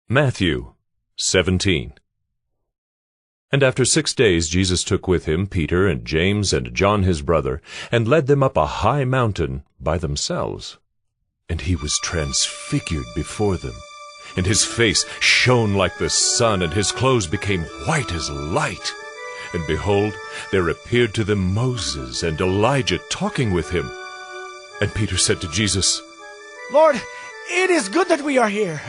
Matthew 17. And after 6 days Jesus took with him Peter and James and John his brother, and led them up a high mountain by themselves. And he was transfigured before them, and his face shone like the sun, and his clothes became white as light. And behold, there appeared to them Moses and Elijah talking with him. And Peter said to Jesus, Lord, it is good that we are here.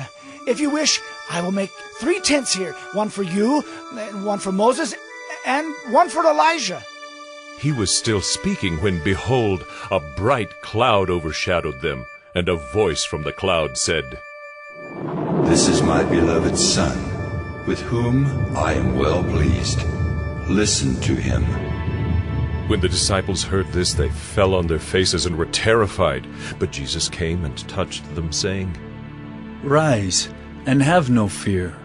If you wish, I will make 3 tents here, one for you, and one for Moses, and one for Elijah. He was still speaking when, behold, a bright cloud overshadowed them, and a voice from the cloud said, This is my beloved Son, with whom I am well pleased. Listen to him. When the disciples heard this, they fell on their faces and were terrified. But Jesus came and touched them, saying, Rise, and have no fear.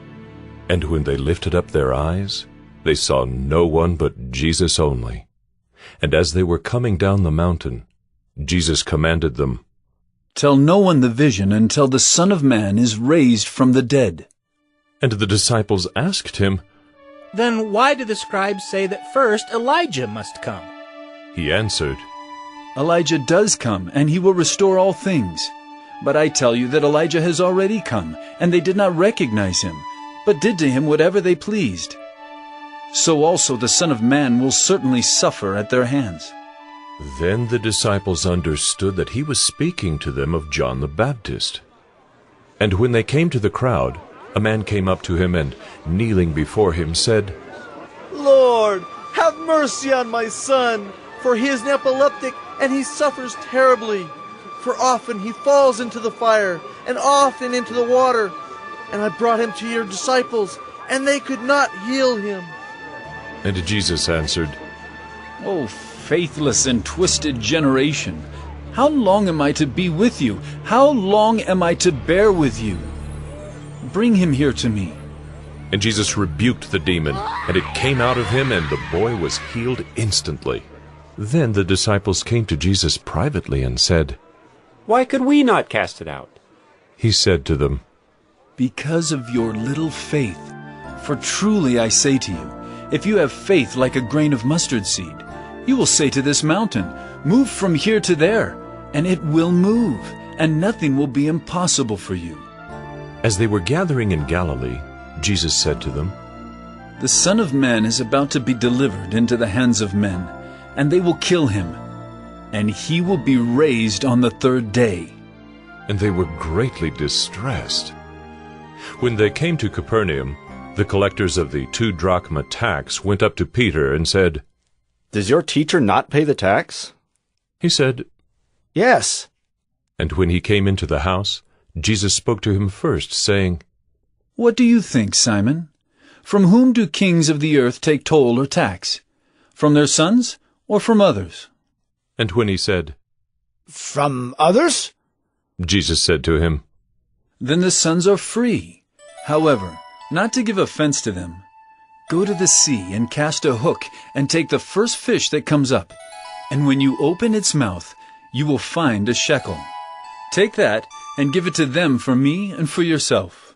And when they lifted up their eyes, they saw no one but Jesus only. And as they were coming down the mountain, Jesus commanded them, Tell no one the vision until the Son of Man is raised from the dead. And the disciples asked him, Then why do the scribes say that first Elijah must come? He answered, Elijah does come, and he will restore all things. But I tell you that Elijah has already come, and they did not recognize him, but did to him whatever they pleased. So also the Son of Man will certainly suffer at their hands. Then the disciples understood that he was speaking to them of John the Baptist. And when they came to the crowd, a man came up to him and, kneeling before him, said, Lord, have mercy on my son, for he is an epileptic, and he suffers terribly. For often he falls into the fire, and often into the water. And I brought him to your disciples, and they could not heal him. And Jesus answered, O faithless and twisted generation, how long am I to be with you? How long am I to bear with you? Bring him here to me. And Jesus rebuked the demon, and it came out of him, and the boy was healed instantly. Then the disciples came to Jesus privately and said, Why could we not cast it out? He said to them, Because of your little faith. For truly I say to you, if you have faith like a grain of mustard seed, you will say to this mountain, Move from here to there, and it will move, and nothing will be impossible for you. As they were gathering in Galilee, Jesus said to them, The Son of Man is about to be delivered into the hands of men, and they will kill him, and he will be raised on the 3rd day. And they were greatly distressed. When they came to Capernaum, the collectors of the 2 drachma tax went up to Peter and said, Does your teacher not pay the tax? He said, Yes. And when he came into the house, Jesus spoke to him first, saying, What do you think, Simon? From whom do kings of the earth take toll or tax? From their sons or from others? And when he said, From others? Jesus said to him, Then the sons are free. However, not to give offense to them, go to the sea and cast a hook and take the first fish that comes up. And when you open its mouth, you will find a shekel. Take that and give it to them for me and for yourself.